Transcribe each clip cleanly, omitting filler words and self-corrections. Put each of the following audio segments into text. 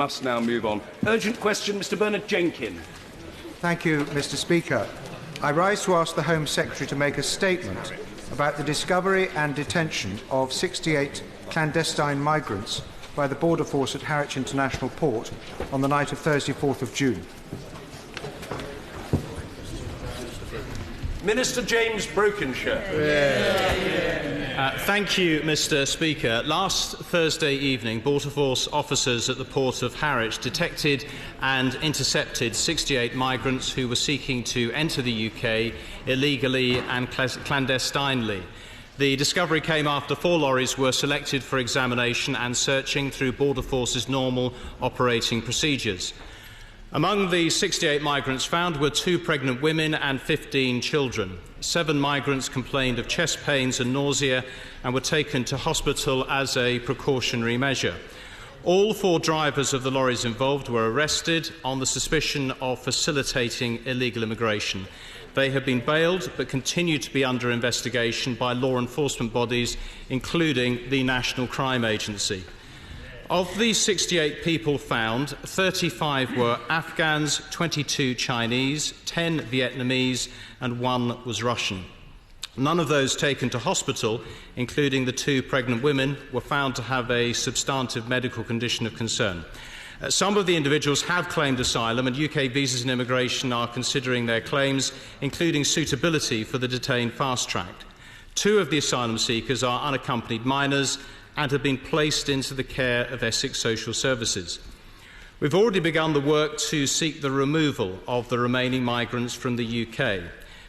Must now move on. Urgent question, Mr. Bernard Jenkin. Thank you, Mr. Speaker. I rise to ask the Home Secretary to make a statement about the discovery and detention of 68 clandestine migrants by the Border Force at Harwich International Port on the night of Thursday, 4th of June. Minister James Brokenshire. Thank you, Mr. Speaker. Last Thursday evening, Border Force officers at the port of Harwich detected and intercepted 68 migrants who were seeking to enter the UK illegally and clandestinely. The discovery came after 4 lorries were selected for examination and searching through Border Force's normal operating procedures. Among the 68 migrants found were 2 pregnant women and 15 children. 7 migrants complained of chest pains and nausea and were taken to hospital as a precautionary measure. All 4 drivers of the lorries involved were arrested on the suspicion of facilitating illegal immigration. They have been bailed but continue to be under investigation by law enforcement bodies, including the National Crime Agency. Of the 68 people found, 35 were Afghans, 22 Chinese, 10 Vietnamese and 1 was Russian. None of those taken to hospital, including the 2 pregnant women, were found to have a substantive medical condition of concern. Some of the individuals have claimed asylum, and UK Visas and Immigration are considering their claims, including suitability for the detained fast-tracked. 2 of the asylum seekers are unaccompanied minors and have been placed into the care of Essex Social Services. We've already begun the work to seek the removal of the remaining migrants from the UK.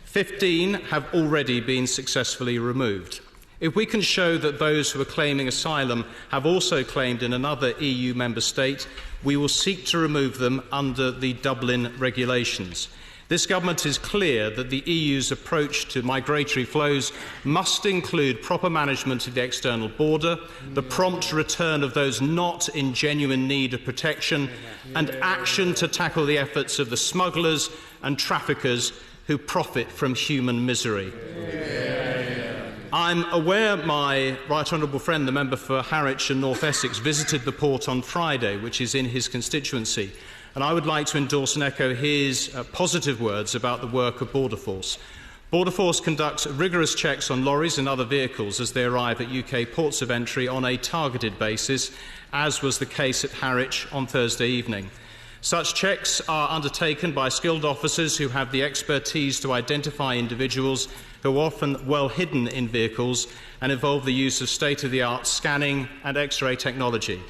15 have already been successfully removed. If we can show that those who are claiming asylum have also claimed in another EU member state, we will seek to remove them under the Delyn regulations. This government is clear that the EU's approach to migratory flows must include proper management of the external border, the prompt return of those not in genuine need of protection, and action to tackle the efforts of the smugglers and traffickers who profit from human misery. I'm aware my right honourable friend, the member for Harwich and North Essex, visited the port on Friday, which is in his constituency. And I would like to endorse and echo his positive words about the work of Border Force. Border Force conducts rigorous checks on lorries and other vehicles as they arrive at UK ports of entry on a targeted basis, as was the case at Harwich on Thursday evening. Such checks are undertaken by skilled officers who have the expertise to identify individuals who are often well hidden in vehicles and involve the use of state-of-the-art scanning and X-ray technology.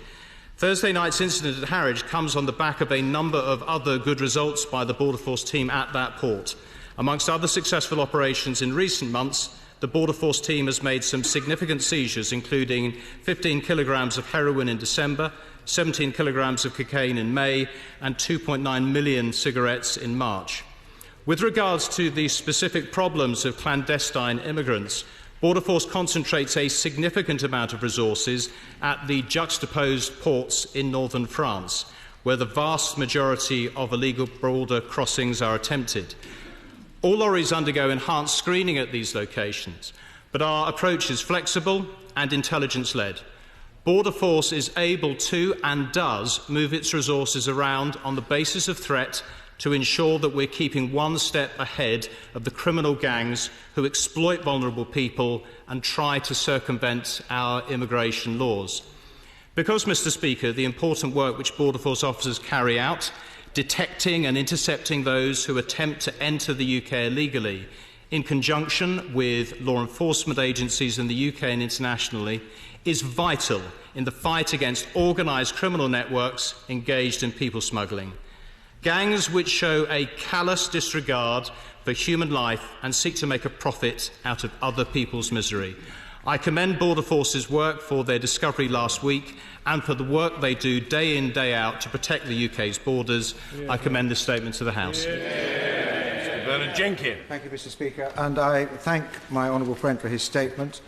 Thursday night's incident at Harwich comes on the back of a number of other good results by the Border Force team at that port. Amongst other successful operations in recent months, the Border Force team has made some significant seizures, including 15 kilograms of heroin in December, 17 kilograms of cocaine in May, and 2.9 million cigarettes in March. With regards to the specific problems of clandestine immigrants, Border Force concentrates a significant amount of resources at the juxtaposed ports in northern France, where the vast majority of illegal border crossings are attempted. All lorries undergo enhanced screening at these locations, but our approach is flexible and intelligence-led. Border Force is able to and does move its resources around on the basis of threat to ensure that we're keeping one step ahead of the criminal gangs who exploit vulnerable people and try to circumvent our immigration laws. Because, Mr. Speaker, the important work which Border Force officers carry out, detecting and intercepting those who attempt to enter the UK illegally, in conjunction with law enforcement agencies in the UK and internationally, is vital in the fight against organised criminal networks engaged in people smuggling. Gangs which show a callous disregard for human life and seek to make a profit out of other people's misery. I commend Border Force's work for their discovery last week and for the work they do day in, day out to protect the UK's borders. I commend this statement to the House. Mr. Bernard Jenkin. Thank you, Mr. Speaker, and I thank my honourable friend for his statement.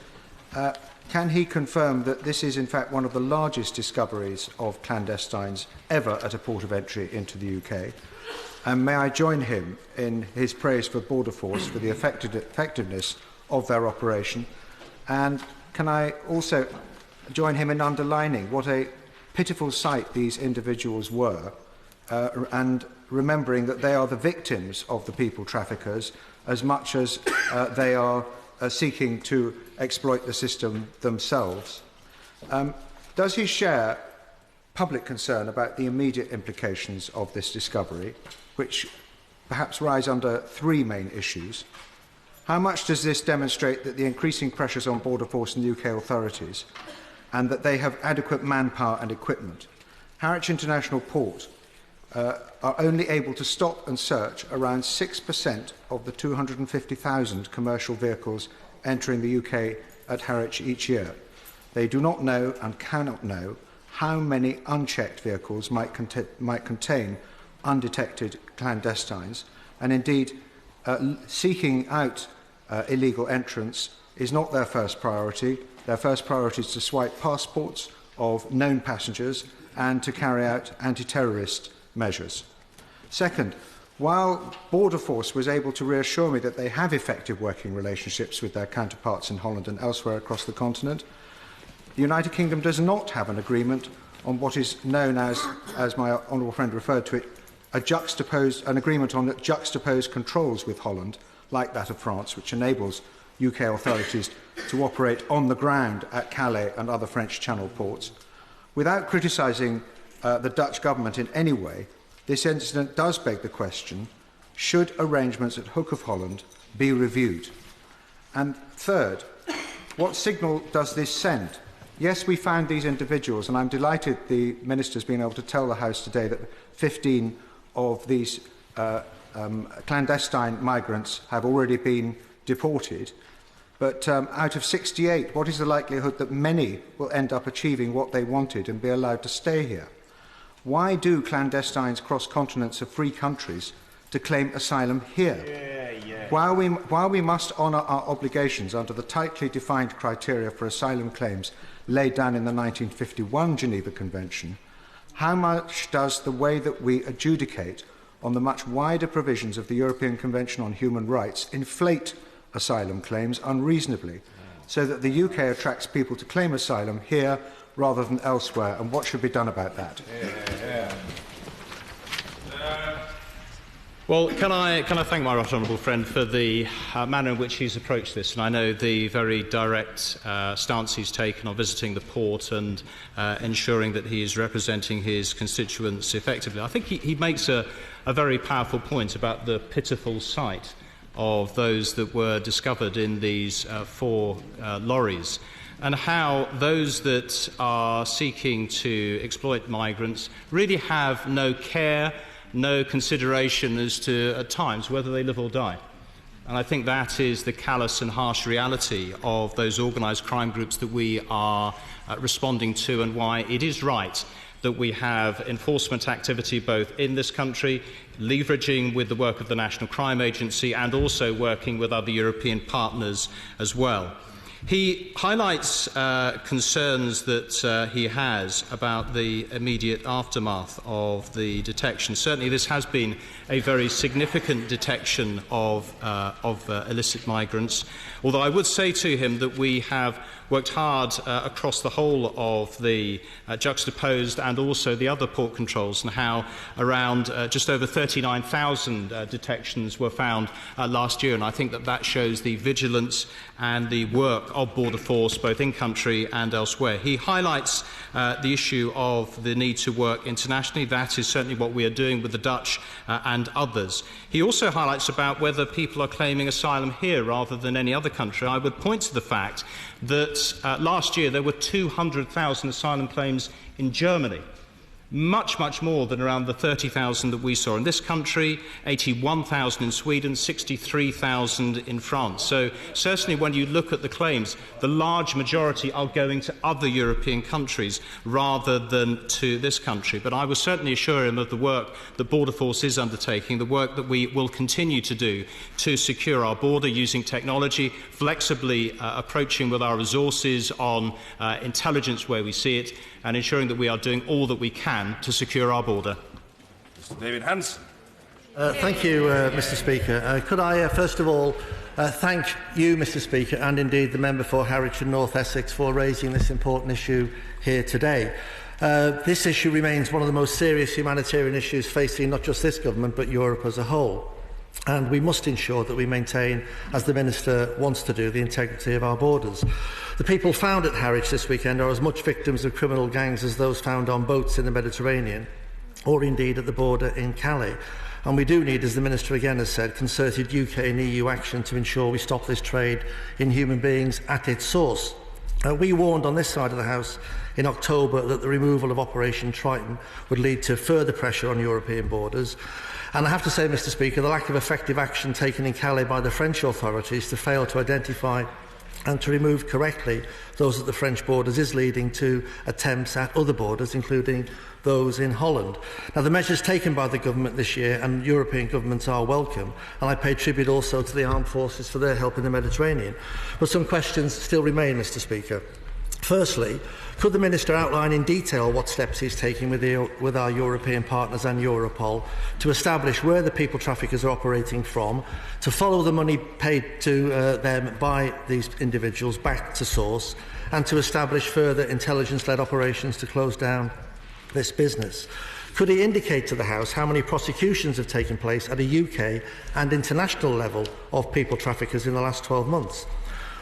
Can he confirm that this is in fact one of the largest discoveries of clandestines ever at a port of entry into the UK? And may I join him in his praise for Border Force for the effectiveness of their operation? And can I also join him in underlining what a pitiful sight these individuals were, and remembering that they are the victims of the people traffickers as much as they are seeking to exploit the system themselves. Does he share public concern about the immediate implications of this discovery, which perhaps rise under three main issues? How much does this demonstrate that the increasing pressures on Border Force and UK authorities, and that they have adequate manpower and equipment? Harwich International Port are only able to stop and search around 6% of the 250,000 commercial vehicles entering the UK at Harwich each year. They do not know and cannot know how many unchecked vehicles might contain undetected clandestines, and indeed seeking out illegal entrants is not their first priority. Their first priority is to swipe passports of known passengers and to carry out anti-terrorist measures. Second, while Border Force was able to reassure me that they have effective working relationships with their counterparts in Holland and elsewhere across the continent, the United Kingdom does not have an agreement on what is known as my honourable friend referred to it, an agreement on juxtaposed controls with Holland, like that of France, which enables UK authorities to operate on the ground at Calais and other French Channel ports. Without criticising the Dutch government in any way, this incident does beg the question, should arrangements at Hook of Holland be reviewed? And third, what signal does this send? Yes, we found these individuals, and I'm delighted the Minister's been able to tell the House today that 15 of these clandestine migrants have already been deported. But out of 68, what is the likelihood that many will end up achieving what they wanted and be allowed to stay here? Why do clandestines cross continents of free countries to claim asylum here? While we must honour our obligations under the tightly defined criteria for asylum claims laid down in the 1951 Geneva Convention, how much does the way that we adjudicate on the much wider provisions of the European Convention on Human Rights inflate asylum claims unreasonably, so that the UK attracts people to claim asylum here rather than elsewhere, and what should be done about that? Well, can I thank my right honourable friend for the manner in which he's approached this, and I know the very direct stance he's taken on visiting the port and ensuring that he is representing his constituents effectively. I think he makes a very powerful point about the pitiful sight of those that were discovered in these 4 lorries, and how those that are seeking to exploit migrants really have no care, no consideration as to, at times, whether they live or die. And I think that is the callous and harsh reality of those organised crime groups that we are responding to, and why it is right that we have enforcement activity both in this country, leveraging with the work of the National Crime Agency, and also working with other European partners as well. He highlights concerns that he has about the immediate aftermath of the detection. Certainly this has been a very significant detection of illicit migrants, although I would say to him that we have worked hard across the whole of the juxtaposed and also the other port controls, and how around just over 39,000 detections were found last year, and I think that shows the vigilance and the work of Border Force both in country and elsewhere. He highlights the issue of the need to work internationally. That is certainly what we are doing with the Dutch and others. He also highlights about whether people are claiming asylum here rather than any other country. I would point to the fact that last year there were 200,000 asylum claims in Germany. Much, much more than around the 30,000 that we saw in this country, 81,000 in Sweden, 63,000 in France. So certainly when you look at the claims, the large majority are going to other European countries rather than to this country. But I will certainly assure him of the work that Border Force is undertaking, the work that we will continue to do to secure our border using technology, flexibly approaching with our resources on intelligence where we see it, and ensuring that we are doing all that we can to secure our border. Mr. David Hanson. Thank you, Mr. Speaker. Could I, first of all, thank you, Mr. Speaker, and indeed the member for Harwich and North Essex for raising this important issue here today. This issue remains one of the most serious humanitarian issues facing not just this government but Europe as a whole. And we must ensure that we maintain, as the Minister wants to do, the integrity of our borders. The people found at Harwich this weekend are as much victims of criminal gangs as those found on boats in the Mediterranean, or indeed at the border in Calais. And we do need, as the Minister again has said, concerted UK and EU action to ensure we stop this trade in human beings at its source. We warned on this side of the House in October that the removal of Operation Triton would lead to further pressure on European borders. And I have to say, Mr Speaker, the lack of effective action taken in Calais by the French authorities to fail to identify and to remove correctly those at the French borders is leading to attempts at other borders, including those in Holland. Now, the measures taken by the government this year and European governments are welcome, and I pay tribute also to the armed forces for their help in the Mediterranean. But some questions still remain, Mr Speaker. Firstly, could the Minister outline in detail what steps he is taking with our European partners and Europol to establish where the people traffickers are operating from, to follow the money paid to them by these individuals back to source, and to establish further intelligence-led operations to close down this business? Could he indicate to the House how many prosecutions have taken place at a UK and international level of people traffickers in the last 12 months?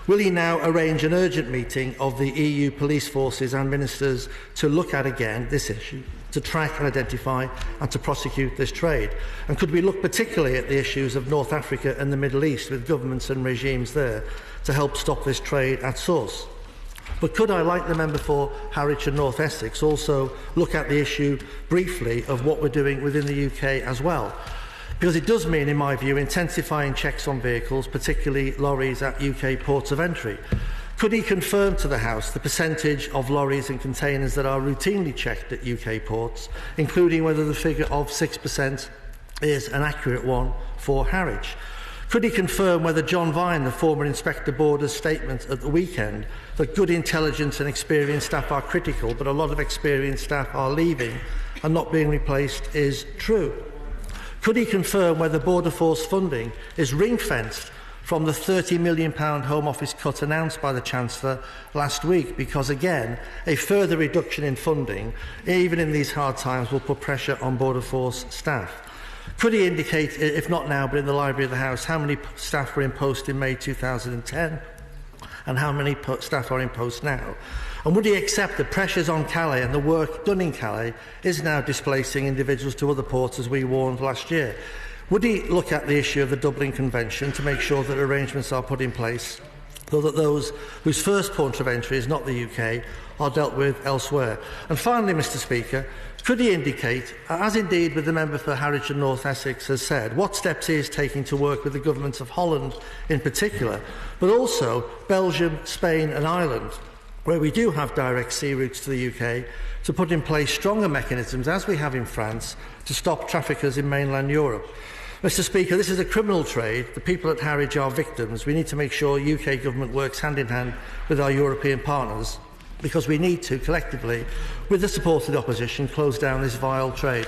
Will he now arrange an urgent meeting of the EU police forces and ministers to look at again this issue, to track and identify and to prosecute this trade? And could we look particularly at the issues of North Africa and the Middle East with governments and regimes there to help stop this trade at source? But could I, like the member for Harwich and North Essex, also look at the issue briefly of what we're doing within the UK as well? Because it does mean, in my view, intensifying checks on vehicles, particularly lorries at UK ports of entry. Could he confirm to the House the percentage of lorries and containers that are routinely checked at UK ports, including whether the figure of 6% is an accurate one for Harwich? Could he confirm whether John Vine, the former Inspector Borders' statement at the weekend that good intelligence and experienced staff are critical, but a lot of experienced staff are leaving and not being replaced, is true? Could he confirm whether Border Force funding is ring-fenced from the £30 million Home Office cut announced by the Chancellor last week? Because, again, a further reduction in funding, even in these hard times, will put pressure on Border Force staff. Could he indicate, if not now, but in the Library of the House, how many staff were in post in May 2010 and how many staff are in post now? And would he accept that pressures on Calais and the work done in Calais is now displacing individuals to other ports, as we warned last year? Would he look at the issue of the Dublin Convention to make sure that arrangements are put in place so that those whose first port of entry is not the UK are dealt with elsewhere? And finally, Mr Speaker, could he indicate, as indeed with the member for Harwich and North Essex has said, what steps he is taking to work with the governments of Holland in particular, but also Belgium, Spain and Ireland, where we do have direct sea routes to the UK, to put in place stronger mechanisms, as we have in France, to stop traffickers in mainland Europe? Mr Speaker, this is a criminal trade. The people at Harwich are victims. We need to make sure UK government works hand in hand with our European partners, because we need to, collectively, with the support of the opposition, close down this vile trade.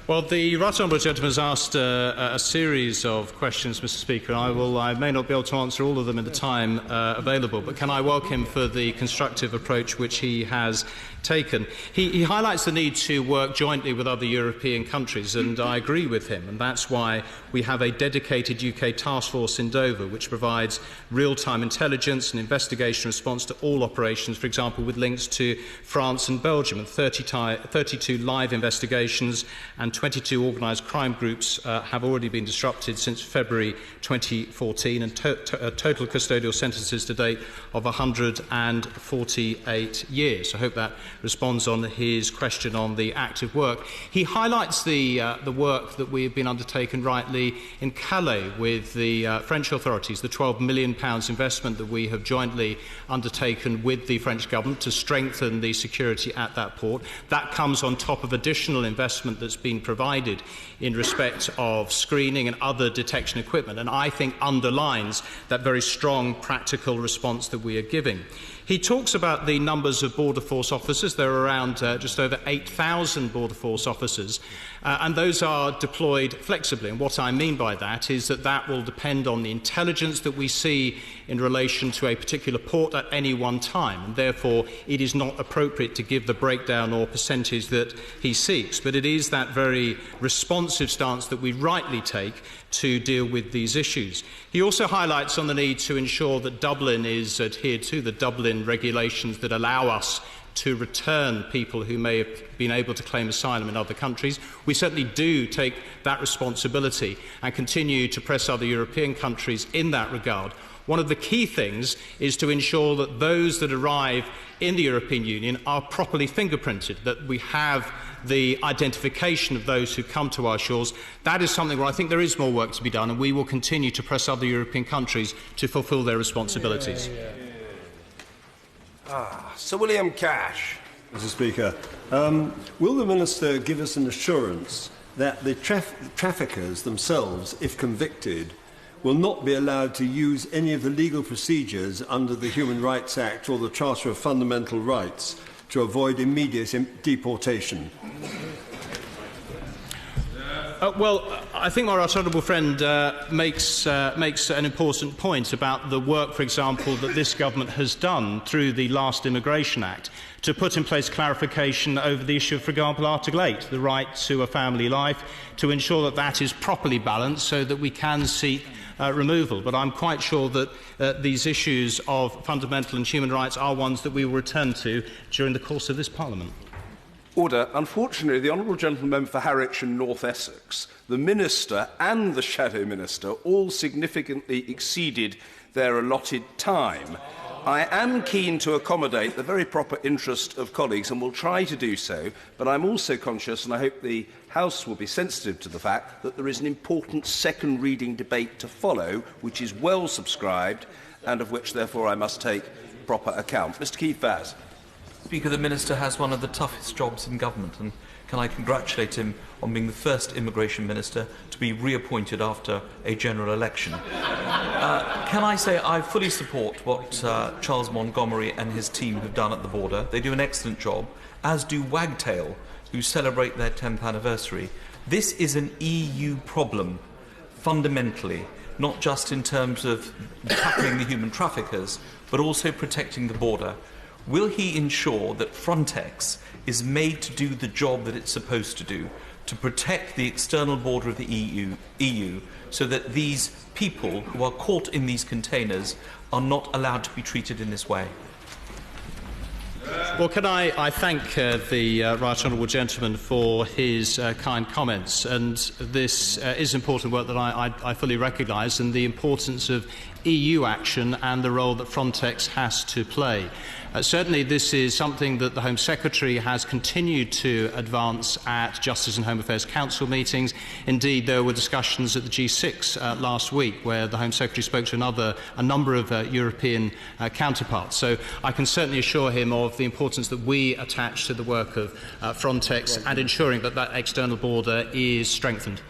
Well, the Right Honourable Gentleman has asked a series of questions, Mr Speaker, and I may not be able to answer all of them in the time available, but can I welcome him for the constructive approach which he has taken. He highlights the need to work jointly with other European countries, and I agree with him, and that's why we have a dedicated UK task force in Dover which provides real-time intelligence and investigation response to all operations, for example with links to France and Belgium, and 32 live investigations and 22 organised crime groups have already been disrupted since February 2014, and total custodial sentences to date of 148 years. I hope that responds on his question on the active work. He highlights the work that we have been undertaken rightly in Calais with the French authorities, the £12 million investment that we have jointly undertaken with the French government to strengthen the security at that port. That comes on top of additional investment that's been provided in respect of screening and other detection equipment, and I think underlines that very strong practical response that we are giving. He talks about the numbers of Border Force officers. There are around just over 8,000 Border Force officers, and those are deployed flexibly. And what I mean by that is that that will depend on the intelligence that we see in relation to a particular port at any one time, and therefore it is not appropriate to give the breakdown or percentage that he seeks. But it is that very responsive stance that we rightly take to deal with these issues. He also highlights on the need to ensure that Dublin is adhered to, the Dublin regulations that allow us to return people who may have been able to claim asylum in other countries. We certainly do take that responsibility and continue to press other European countries in that regard. One of the key things is to ensure that those that arrive in the European Union are properly fingerprinted, that we have the identification of those who come to our shores. That is something where I think there is more work to be done, and we will continue to press other European countries to fulfil their responsibilities. Sir William Cash. Mr. Speaker, will the Minister give us an assurance that the traffickers themselves, if convicted, will not be allowed to use any of the legal procedures under the Human Rights Act or the Charter of Fundamental Rights to avoid immediate deportation? Well, I think my right honourable friend makes an important point about the work, for example, that this government has done through the last Immigration Act to put in place clarification over the issue of, for example, Article 8, the right to a family life, to ensure that that is properly balanced so that we can seek removal. But I'm quite sure that these issues of fundamental and human rights are ones that we will return to during the course of this Parliament. Order. Unfortunately, the Honourable Gentleman for Harwich and North Essex, the Minister and the Shadow Minister all significantly exceeded their allotted time. I am keen to accommodate the very proper interest of colleagues and will try to do so, but I'm also conscious, and I hope the House will be sensitive to the fact, that there is an important second reading debate to follow, which is well subscribed and of which, therefore, I must take proper account. Mr Keith Vaz. Speaker, the Minister has one of the toughest jobs in government, and can I congratulate him on being the first Immigration Minister to be reappointed after a general election. Can I say I fully support what Charles Montgomery and his team have done at the border. They do an excellent job, as do Wagtail, who celebrate their 10th anniversary. This is an EU problem, fundamentally, not just in terms of tackling the human traffickers, but also protecting the border. Will he ensure that Frontex is made to do the job that it's supposed to do, to protect the external border of the EU, so that these people who are caught in these containers are not allowed to be treated in this way? Well, can I thank the right honourable gentleman for his kind comments, and this is important work that I fully recognise, and the importance of EU action and the role that Frontex has to play. Certainly this is something that the Home Secretary has continued to advance at Justice and Home Affairs Council meetings. Indeed, there were discussions at the G6 last week where the Home Secretary spoke to a number of European counterparts. So I can certainly assure him of the importance that we attach to the work of Frontex and ensuring that that external border is strengthened.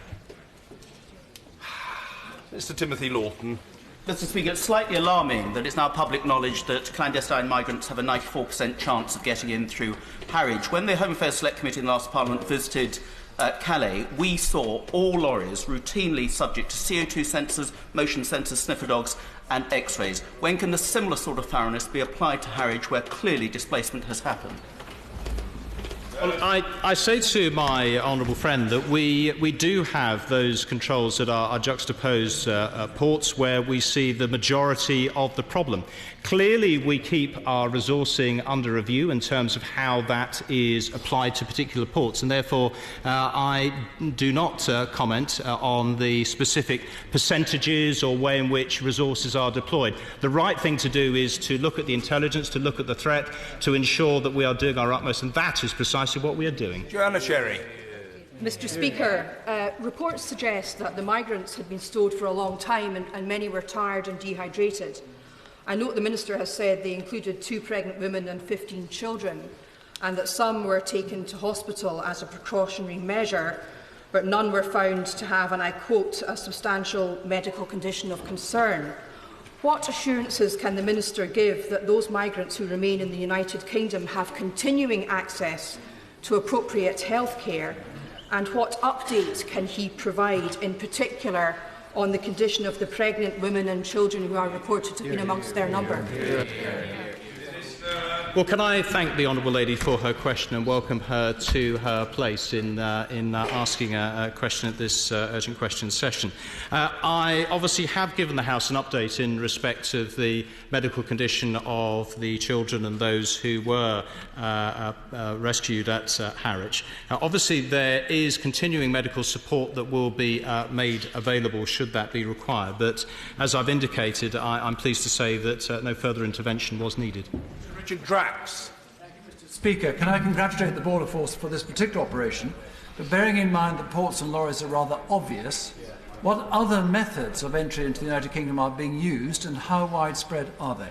Mr Timothy Lawton. Mr Speaker, it's slightly alarming that it's now public knowledge that clandestine migrants have a 94% chance of getting in through Harwich. When the Home Affairs Select Committee in the last Parliament visited Calais, we saw all lorries routinely subject to CO2 sensors, motion sensors, sniffer dogs and X-rays. When can a similar sort of thoroughness be applied to Harwich, where clearly displacement has happened? Well, I say to my honourable friend that we do have those controls at our juxtaposed ports where we see the majority of the problem. Clearly, we keep our resourcing under review in terms of how that is applied to particular ports, and therefore I do not comment on the specific percentages or way in which resources are deployed. The right thing to do is to look at the intelligence, to look at the threat, to ensure that we are doing our utmost, and that is precisely what we are doing. Joanna Cherry. Mr Speaker, reports suggest that the migrants had been stowed for a long time and many were tired and dehydrated. I note the Minister has said they included 2 pregnant women and 15 children, and that some were taken to hospital as a precautionary measure, but none were found to have, and I quote, a substantial medical condition of concern. What assurances can the Minister give that those migrants who remain in the United Kingdom have continuing access to appropriate health care? And what update can he provide, in particular, on the condition of the pregnant women and children who are reported to have been amongst their number? Well, can I thank the Honourable Lady for her question and welcome her to her place in asking a question at this urgent questions session. I obviously have given the House an update in respect of the medical condition of the children and those who were rescued at Harwich. Obviously, there is continuing medical support that will be made available should that be required, but as I've indicated, I'm pleased to say that no further intervention was needed. Richard Drax. Thank you, Mr. Speaker. Can I congratulate the Border Force for this particular operation? But bearing in mind that ports and lorries are rather obvious, what other methods of entry into the United Kingdom are being used and how widespread are they?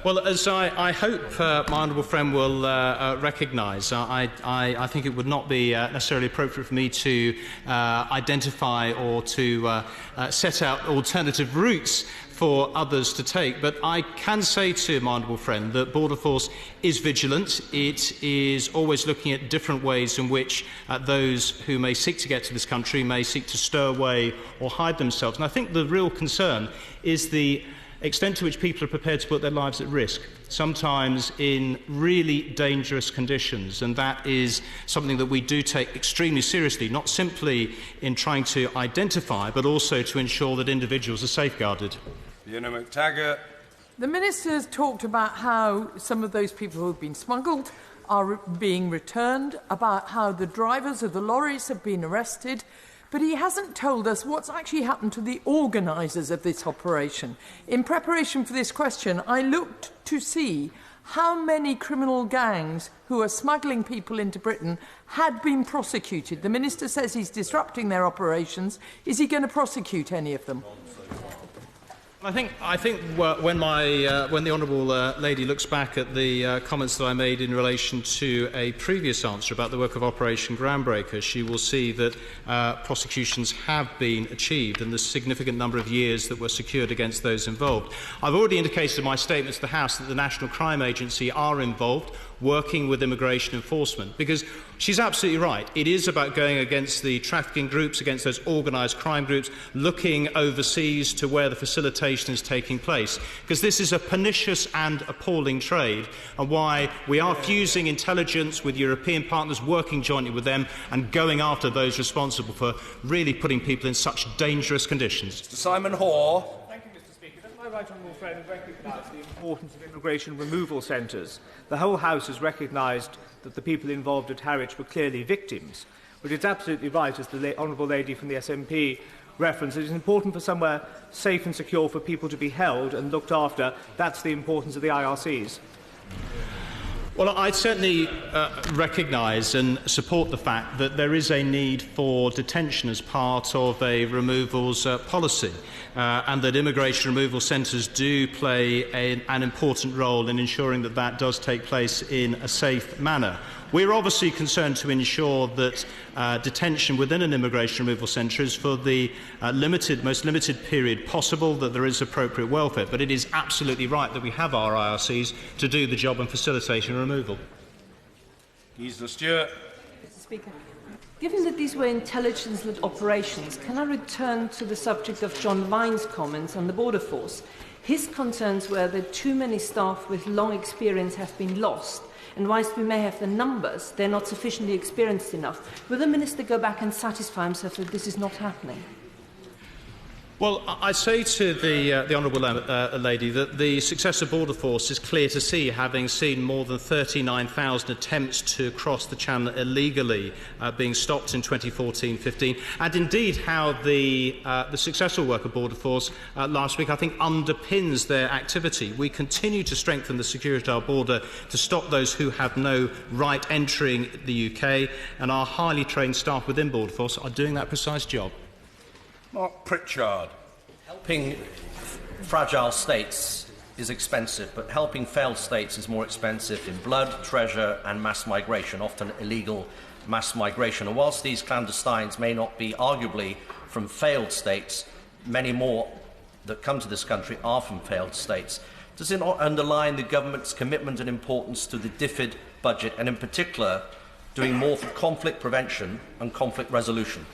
Well, as I hope my honourable friend will recognise, I think it would not be necessarily appropriate for me to identify or to set out alternative routes for others to take. But I can say to my honourable friend that Border Force is vigilant. It is always looking at different ways in which those who may seek to get to this country may seek to stow away or hide themselves. And I think the real concern is the extent to which people are prepared to put their lives at risk, sometimes in really dangerous conditions, and that is something that we do take extremely seriously, not simply in trying to identify, but also to ensure that individuals are safeguarded. Fiona McTaggart. The Minister has talked about how some of those people who have been smuggled are being returned, about how the drivers of the lorries have been arrested, but he hasn't told us what's actually happened to the organisers of this operation. In preparation for this question, I looked to see how many criminal gangs who are smuggling people into Britain had been prosecuted. The Minister says he's disrupting their operations. Is he going to prosecute any of them? I think when the Honourable Lady looks back at the comments that I made in relation to a previous answer about the work of Operation Groundbreaker, she will see that prosecutions have been achieved and the significant number of years that were secured against those involved. I've already indicated in my statements to the House that the National Crime Agency are involved, working with immigration enforcement, because she's absolutely right. It is about going against the trafficking groups, against those organised crime groups, looking overseas to where the facilitation is taking place, because this is a pernicious and appalling trade, and why we are fusing intelligence with European partners, working jointly with them and going after those responsible for really putting people in such dangerous conditions. Mr. Simon Hoare. Thank you, Mr. Speaker. Does my right honourable friend recognise the importance of immigration removal centres? The whole House has recognised that the people involved at Harwich were clearly victims, but it's absolutely right, as the honourable lady from the SNP referenced, it is important for somewhere safe and secure for people to be held and looked after. That's the importance of the IRCs. Well, I certainly recognise and support the fact that there is a need for detention as part of a removals policy, and that immigration removal centres do play an important role in ensuring that that does take place in a safe manner. We're obviously concerned to ensure that detention within an immigration removal centre is for the most limited period possible, that there is appropriate welfare. But it is absolutely right that we have our IRCs to do the job and facilitation removal. Gisela Stewart. Mr. Speaker, given that these were intelligence-led operations, can I return to the subject of John Vine's comments on the Border Force? His concerns were that too many staff with long experience have been lost, and whilst we may have the numbers, they're not sufficiently experienced enough. Will the Minister go back and satisfy himself that this is not happening? Well, I say to the Honourable Lady that the success of Border Force is clear to see, having seen more than 39,000 attempts to cross the Channel illegally being stopped in 2014-15, and indeed how the successful work of Border Force last week, I think, underpins their activity. We continue to strengthen the security of our border to stop those who have no right entering the UK, and our highly trained staff within Border Force are doing that precise job. Mark Pritchard. Helping fragile states is expensive, but helping failed states is more expensive in blood, treasure and mass migration, often illegal mass migration. And whilst these clandestines may not be arguably from failed states, many more that come to this country are from failed states. Does it not underline the government's commitment and importance to the DFID budget, and in particular doing more for conflict prevention and conflict resolution?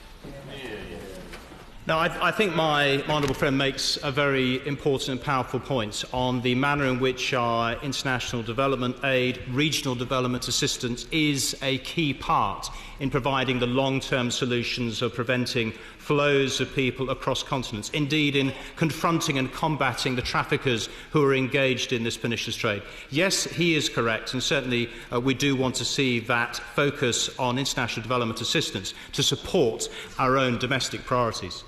Now, I think my honourable friend makes a very important and powerful point on the manner in which our international development aid, regional development assistance is a key part in providing the long-term solutions of preventing flows of people across continents, indeed in confronting and combating the traffickers who are engaged in this pernicious trade. Yes, he is correct, and certainly we do want to see that focus on international development assistance to support our own domestic priorities.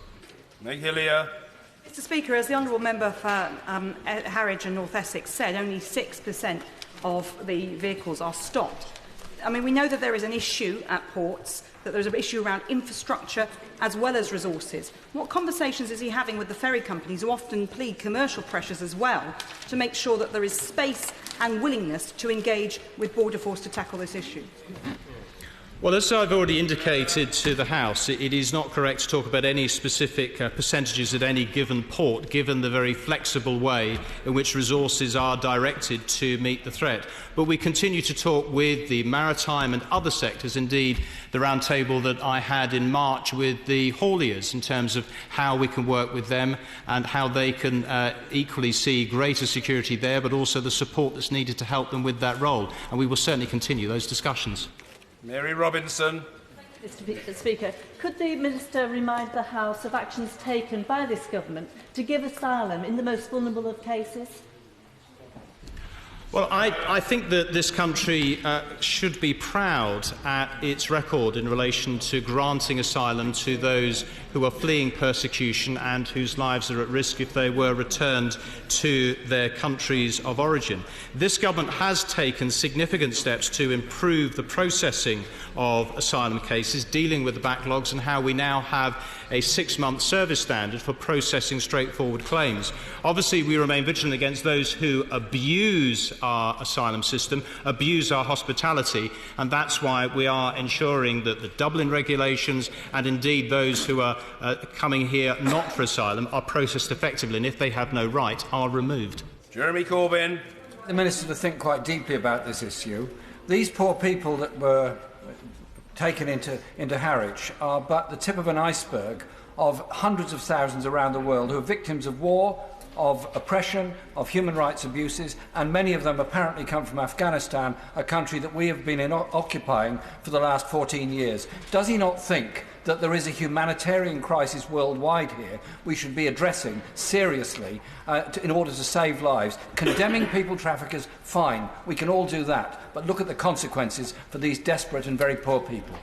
Mr Speaker, as the honourable member for Harwich and North Essex said, only 6% of the vehicles are stopped. I mean, we know that there is an issue at ports, that there is an issue around infrastructure as well as resources. What conversations is he having with the ferry companies, who often plead commercial pressures as well, to make sure that there is space and willingness to engage with Border Force to tackle this issue? Well, as I've already indicated to the House, it is not correct to talk about any specific percentages at any given port, given the very flexible way in which resources are directed to meet the threat. But we continue to talk with the maritime and other sectors, indeed the round table that I had in March with the hauliers, in terms of how we can work with them and how they can equally see greater security there, but also the support that's needed to help them with that role. And we will certainly continue those discussions. Mary Robinson. Mr Speaker, could the Minister remind the House of actions taken by this government to give asylum in the most vulnerable of cases? Well, I think that this country should be proud at its record in relation to granting asylum to those who are fleeing persecution and whose lives are at risk if they were returned to their countries of origin. This government has taken significant steps to improve the processing of asylum cases, dealing with the backlogs, and how we now have a 6-month service standard for processing straightforward claims. Obviously, we remain vigilant against those who abuse our asylum system, abuse our hospitality, and that's why we are ensuring that the Dublin regulations and indeed those who are coming here not for asylum are processed effectively, and if they have no right, are removed. Jeremy Corbyn. The Minister to think quite deeply about this issue. These poor people that were taken into Harwich are but the tip of an iceberg of hundreds of thousands around the world who are victims of war, of oppression, of human rights abuses, and many of them apparently come from Afghanistan, a country that we have been occupying for the last 14 years. Does he not think that there is a humanitarian crisis worldwide here we should be addressing seriously in order to save lives? Condemning people traffickers, fine, we can all do that, but look at the consequences for these desperate and very poor people.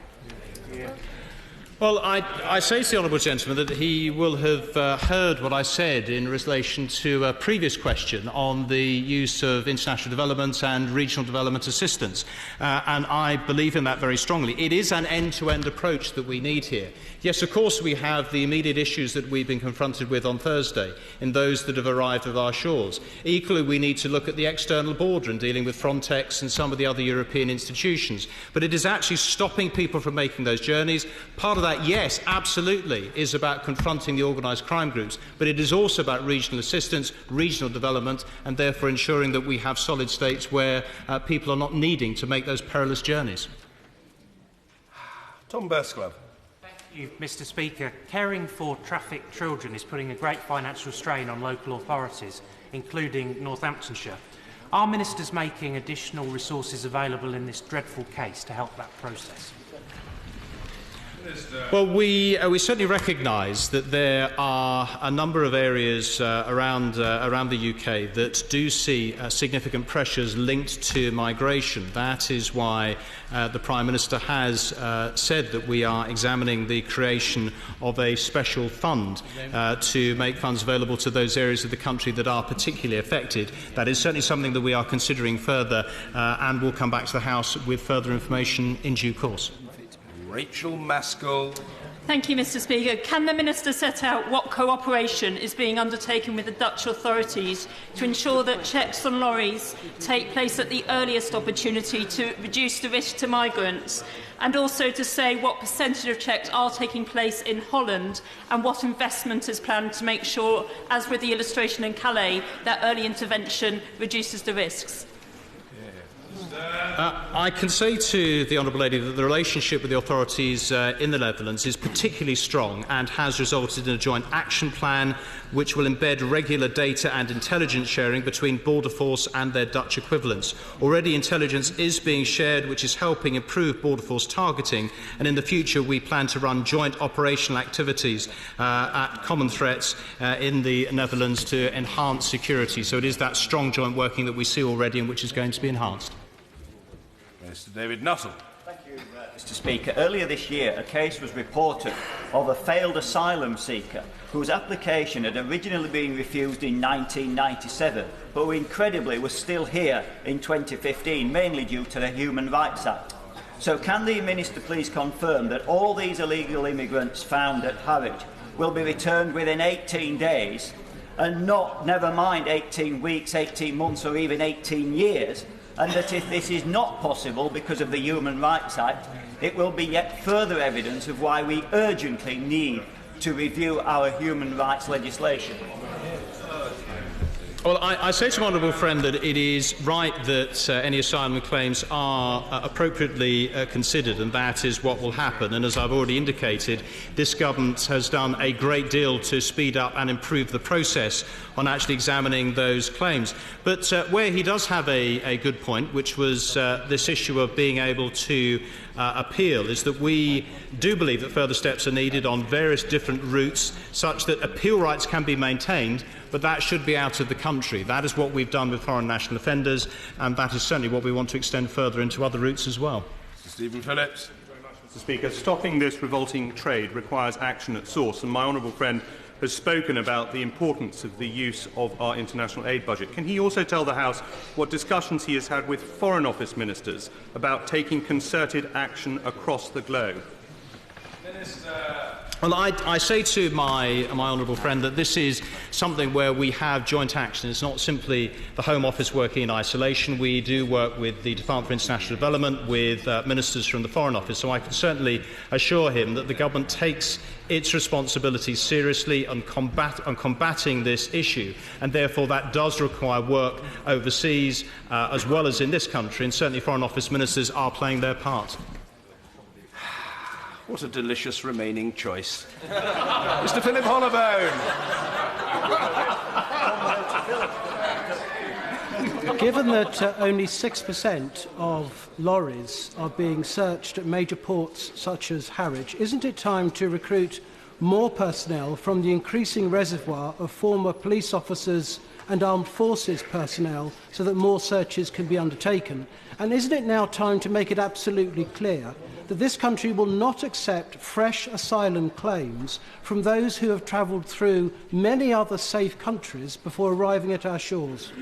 Well, I say to the honourable gentleman that he will have heard what I said in relation to a previous question on the use of international development and regional development assistance, and I believe in that very strongly. It is an end-to-end approach that we need here. Yes, of course, we have the immediate issues that we've been confronted with on Thursday in those that have arrived at our shores. Equally, we need to look at the external border and dealing with Frontex and some of the other European institutions. But it is actually stopping people from making those journeys. Part of that, yes, absolutely, is about confronting the organised crime groups, but it is also about regional assistance, regional development, and therefore ensuring that we have solid states where people are not needing to make those perilous journeys. Tom Bursklev. Thank you, Mr Speaker. Caring for trafficked children is putting a great financial strain on local authorities, including Northamptonshire. Are ministers making additional resources available in this dreadful case to help that process? Well, we certainly recognise that there are a number of areas around the UK that do see significant pressures linked to migration. That is why the Prime Minister has said that we are examining the creation of a special fund to make funds available to those areas of the country that are particularly affected. That is certainly something that we are considering further and will come back to the House with further information in due course. Rachel Maskell. Thank you, Mr Speaker. Can the Minister set out what cooperation is being undertaken with the Dutch authorities to ensure that checks on lorries take place at the earliest opportunity to reduce the risk to migrants, and also to say what percentage of checks are taking place in Holland and what investment is planned to make sure, as with the illustration in Calais, that early intervention reduces the risks? I can say to the Honourable Lady that the relationship with the authorities in the Netherlands is particularly strong and has resulted in a joint action plan which will embed regular data and intelligence sharing between Border Force and their Dutch equivalents. Already intelligence is being shared which is helping improve Border Force targeting, and in the future we plan to run joint operational activities at common threats in the Netherlands to enhance security. So it is that strong joint working that we see already and which is going to be enhanced. Mr David Nuttall. Thank you, Mr Speaker. Earlier this year, a case was reported of a failed asylum seeker whose application had originally been refused in 1997, but who incredibly was still here in 2015, mainly due to the Human Rights Act. So can the Minister please confirm that all these illegal immigrants found at Harwich will be returned within 18 days, and never mind 18 weeks, 18 months or even 18 years, and that if this is not possible because of the Human Rights Act, it will be yet further evidence of why we urgently need to review our human rights legislation? Well, I say to my honourable friend that it is right that any asylum claims are appropriately considered, and that is what will happen. And as I've already indicated, this government has done a great deal to speed up and improve the process on actually examining those claims. But where he does have a good point, which was this issue of being able to appeal, is that we do believe that further steps are needed on various different routes such that appeal rights can be maintained, but that should be out of the country. That is what we've done with foreign national offenders, and that is certainly what we want to extend further into other routes as well. Stephen Phillips. Mr Speaker, stopping this revolting trade requires action at source, and my honourable friend has spoken about the importance of the use of our international aid budget. Can he also tell the House what discussions he has had with Foreign Office ministers about taking concerted action across the globe? Well, I say to my honourable friend that this is something where we have joint action. It's not simply the Home Office working in isolation. We do work with the Department for International Development, with ministers from the Foreign Office. So I can certainly assure him that the government takes its responsibilities seriously on combating this issue, and therefore that does require work overseas as well as in this country, and certainly Foreign Office ministers are playing their part. What a delicious remaining choice. Mr Philip Hollowbone. Given that only 6% of lorries are being searched at major ports such as Harwich, isn't it time to recruit more personnel from the increasing reservoir of former police officers and armed forces personnel so that more searches can be undertaken? And isn't it now time to make it absolutely clear that this country will not accept fresh asylum claims from those who have travelled through many other safe countries before arriving at our shores?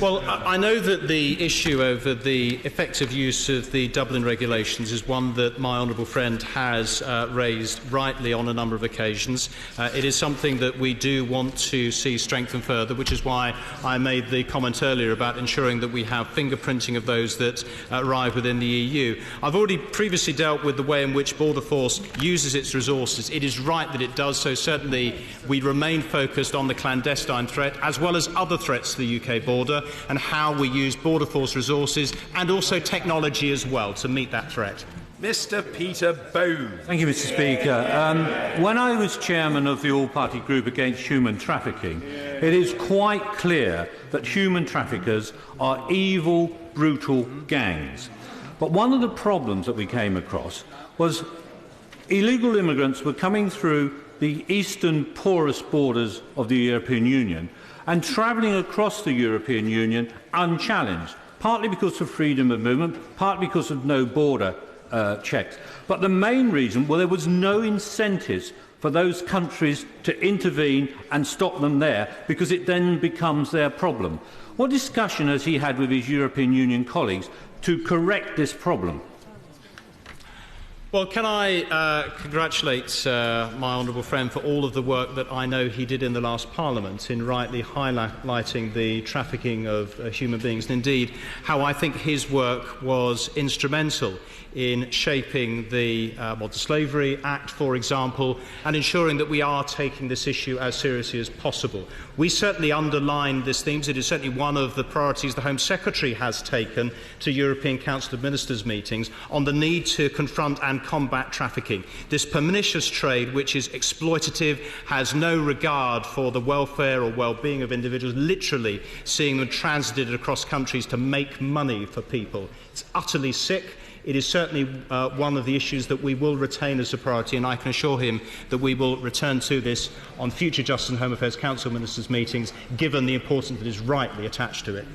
Well, I know that the issue over the effective use of the Dublin regulations is one that my honourable friend has raised rightly on a number of occasions. It is something that we do want to see strengthened further, which is why I made the comment earlier about ensuring that we have fingerprinting of those that arrive within the EU. I've already previously dealt with the way in which Border Force uses its resources. It is right that it does so. Certainly, we remain focused on the clandestine threat, as well as other threats to the UK border, and how we use Border Force resources and also technology as well to meet that threat. Mr Peter Bone. Thank you, Mr Speaker. When I was chairman of the All-Party Group Against Human Trafficking, it is quite clear that human traffickers are evil, brutal gangs. But one of the problems that we came across was illegal immigrants were coming through the eastern porous borders of the European Union and travelling across the European Union unchallenged, partly because of freedom of movement, partly because of no border checks. But the main reason, well, there was no incentives for those countries to intervene and stop them there, because it then becomes their problem. What discussion has he had with his European Union colleagues to correct this problem? Well, can I congratulate my honourable friend for all of the work that I know he did in the last Parliament in rightly highlighting the trafficking of human beings, and indeed how I think his work was instrumental in shaping the Slavery Act, for example, and ensuring that we are taking this issue as seriously as possible. We certainly underline this theme. It is certainly one of the priorities the Home Secretary has taken to European Council of Ministers meetings on the need to confront and combat trafficking. This pernicious trade, which is exploitative, has no regard for the welfare or well-being of individuals, literally seeing them transited across countries to make money for people. It's utterly sick. It is certainly one of the issues that we will retain as a priority, and I can assure him that we will return to this on future Justice and Home Affairs Council Ministers' meetings, given the importance that is rightly attached to it.